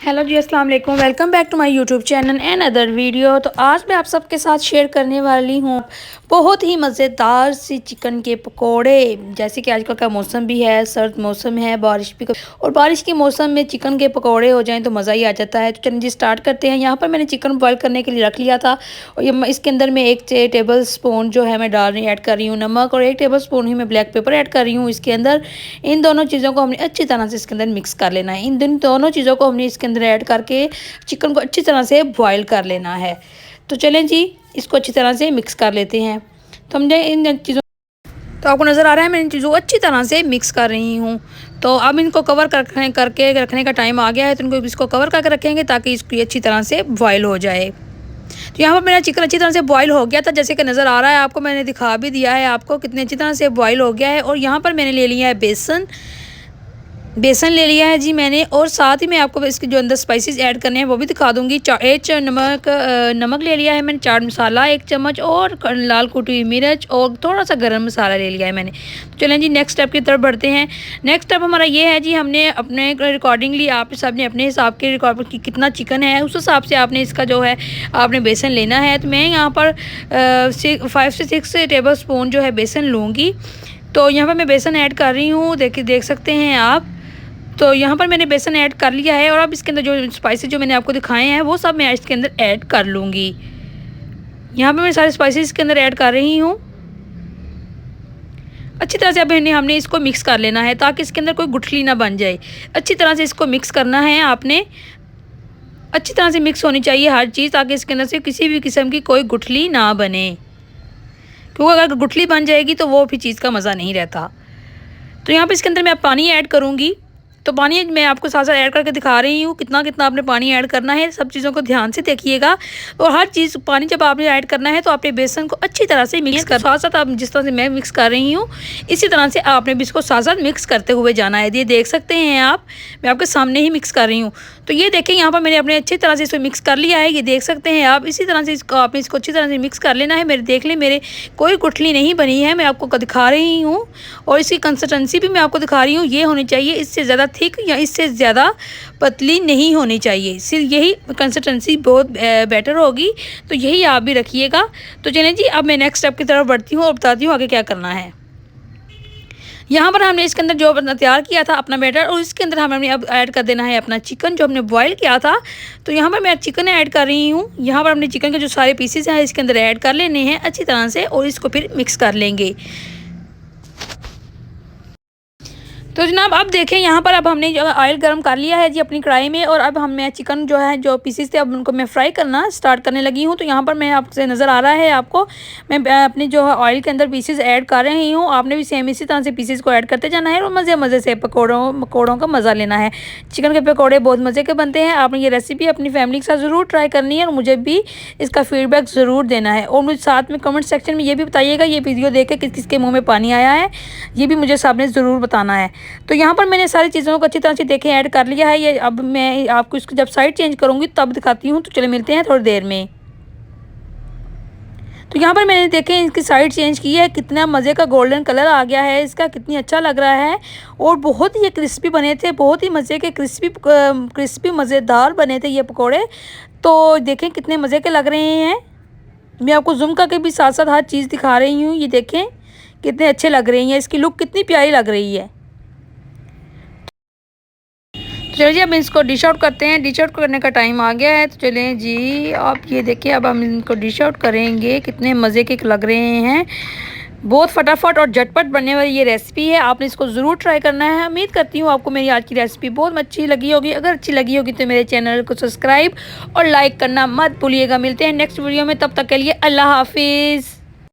Hello जी, अस्सलाम वालेकुम। Welcome back to my YouTube channel and other video. तो आज मैं आप सबके साथ शेयर करने वाली हूँ बहुत ही मज़ेदार सी चिकन के पकोड़े। जैसे कि आजकल का मौसम भी है, सर्द मौसम है, बारिश भी, और बारिश के मौसम में चिकन के पकोड़े हो जाएं तो मज़ा ही आ जाता है। तो चलिए जी स्टार्ट करते हैं। यहाँ पर मैंने चिकन बॉयल करने के लिए रख लिया था और ये इसके अंदर मैं 1 टेबल स्पून जो है मैं ऐड कर रही हूँ नमक, और 1 टेबल स्पून ही मैं ब्लैक पेपर ऐड कर रही हूँ इसके अंदर। इन दोनों चीज़ों को हमने अच्छी तरह से इसके अंदर मिक्स कर लेना है। इन दोनों चीज़ों को हमने इसके अंदर ऐड करके चिकन को अच्छी तरह से बॉईल कर लेना है। तो चलें जी इसको अच्छी तरह से मिक्स कर लेते हैं। तो हमने इन चीज़ों, तो आपको नज़र आ रहा है मैं इन चीज़ों को अच्छी तरह से मिक्स कर रही हूँ। तो अब इनको कवर करके रखने का टाइम आ गया है, तो इनको इसको कवर करके रखेंगे ताकि इसकी अच्छी तरह से बॉयल हो जाए। तो यहाँ पर मेरा चिकन अच्छी तरह से बॉईल हो गया था, जैसे कि नज़र आ रहा है आपको, मैंने दिखा भी दिया है आपको कितनी अच्छी तरह से बॉईल हो गया है। और यहाँ पर मैंने ले लिया है बेसन ले लिया है जी मैंने, और साथ ही मैं आपको इसके जो अंदर स्पाइसेस ऐड करने हैं वो भी दिखा दूंगी। नमक ले लिया है मैंने, चाट मसाला 1 चम्मच, और लाल कुटी हुई मिर्च, और थोड़ा सा गरम मसाला ले लिया है मैंने। तो चलें जी नेक्स्ट स्टेप की तरफ बढ़ते हैं। नेक्स्ट स्टेप हमारा ये है जी, हमने अपने रिकॉर्डिंगली, आप सब ने अपने हिसाब के रिकॉर्ड की कितना चिकन है उस हिसाब से आपने इसका जो है आपने बेसन लेना है। तो मैं यहाँ पर 5 से 6 टेबल स्पून जो है बेसन लूँगी। तो यहाँ पर मैं बेसन ऐड कर रही हूँ, देख सकते हैं आप। तो यहाँ पर मैंने बेसन ऐड कर लिया है, और अब इसके अंदर जो स्पाइसेस जो मैंने आपको दिखाए हैं वो सब मैं इसके अंदर ऐड कर लूँगी। यहाँ पर मैं सारे स्पाइसेस इसके अंदर ऐड कर रही हूँ। अच्छी तरह से अब हमने इसको मिक्स कर लेना है ताकि इसके अंदर कोई गुठली ना बन जाए। अच्छी तरह से इसको मिक्स करना है आपने, अच्छी तरह से मिक्स होनी चाहिए हर चीज़, ताकि इसके अंदर से किसी भी किस्म की कोई गुठली ना बने, क्योंकि अगर गुठली बन जाएगी तो वो भी चीज़ का मज़ा नहीं रहता। तो यहाँ पर इसके अंदर मैं पानी ऐड करूँगी। तो पानी मैं आपको साथ साथ ऐड करके दिखा रही हूँ कितना कितना आपने पानी ऐड करना है। सब चीज़ों को ध्यान से देखिएगा, और हर चीज़ पानी जब आपने ऐड करना है तो आपने बेसन को अच्छी तरह से मिक्स कर, साथ साथ आप जिस तरह से मैं मिक्स कर रही हूँ इसी तरह से आपने भी इसको साथ साथ मिक्स करते हुए जाना है। ये देख सकते हैं आप, मैं आपके सामने ही मिक्स कर रही हूँ। तो ये देखें यहाँ पर मैंने अपने अच्छी तरह से इसको मिक्स कर लिया है, ये देख सकते हैं आप। इसी तरह से इसको आपने इसको अच्छी तरह से मिक्स कर लेना है। मेरे देख लें, मेरे कोई गुठली नहीं बनी है, मैं आपको दिखा रही हूँ। और इसकी कंसिस्टेंसी भी मैं आपको दिखा रही हूँ, ये होनी चाहिए, इससे ज़्यादा थिक या इससे ज़्यादा पतली नहीं होनी चाहिए, सिर्फ यही कंसिस्टेंसी बहुत बेटर होगी। तो यही आप भी रखिएगा। तो चलें जी अब मैं नेक्स्ट स्टेप की तरफ बढ़ती हूँ और बताती हूँ आगे क्या करना है। यहाँ पर हमने इसके अंदर जो तैयार किया था अपना बैटर, और इसके अंदर हमने अब ऐड कर देना है अपना चिकन जो हमने बॉईल किया था। तो यहाँ पर मैं चिकन ऐड कर रही हूँ। यहाँ पर हमने चिकन के जो सारे पीसेस हैं इसके अंदर ऐड कर लेने हैं अच्छी तरह से, और इसको फिर मिक्स कर लेंगे। तो जनाब अब देखें यहाँ पर अब हमने जो ऑयल गर्म कर लिया है जी अपनी कढ़ाई में, और अब मैं चिकन जो है जो पीसेस थे अब उनको मैं फ्राई करना स्टार्ट करने लगी हूँ। तो यहाँ पर मैं आपसे नज़र आ रहा है आपको, मैं अपनी जो है ऑयल के अंदर पीसेस ऐड कर रही हूँ। आपने भी सेम इसी तरह से पीसेस को ऐड करते जाना है और मज़े से पकौड़ों का मज़ा लेना है। चिकन के पकौड़े बहुत मज़े के बनते हैं। आपने ये रेसिपी अपनी फैमिली के साथ ज़रूर ट्राई करनी है, और मुझे भी इसका फीडबैक ज़रूर देना है। और मुझे साथ में कमेंट सेक्शन में ये भी बताइएगा ये वीडियो देख के किस किसके मुँह में पानी आया है, ये भी मुझे सामने ज़रूर बताना है। तो यहाँ पर मैंने सारी चीज़ों को अच्छी तरह से देखें ऐड कर लिया है। ये अब मैं आपको इसको जब साइड चेंज करूँगी तब दिखाती हूँ। तो चले मिलते हैं थोड़ी देर में। तो यहाँ पर मैंने देखें इसकी साइड चेंज की है, कितना मज़े का गोल्डन कलर आ गया है इसका, कितनी अच्छा लग रहा है। और बहुत ही ये क्रिस्पी बने थे, बहुत ही मज़े के क्रिस्पी मज़ेदार बने थे ये पकोड़े। तो देखें कितने मज़े के लग रहे हैं। मैं आपको जूम करके भी साथ साथ हर चीज़ दिखा रही हूँ। ये देखें कितने अच्छे लग रही हैं, इसकी लुक कितनी प्यारी लग रही है। चलिए जी अब इसको डिश आउट करते हैं। डिश आउट करने का टाइम आ गया है। तो चलें जी आप ये देखिए अब हम इनको डिश आउट करेंगे। कितने मज़े के लग रहे हैं, बहुत फटाफट और झटपट बनने वाली ये रेसिपी है। आपने इसको ज़रूर ट्राई करना है। उम्मीद करती हूँ आपको मेरी आज की रेसिपी बहुत अच्छी लगी होगी। अगर अच्छी लगी होगी तो मेरे चैनल को सब्सक्राइब और लाइक करना मत भूलिएगा। मिलते हैं नेक्स्ट वीडियो में, तब तक के लिए अल्लाह हाफिज़।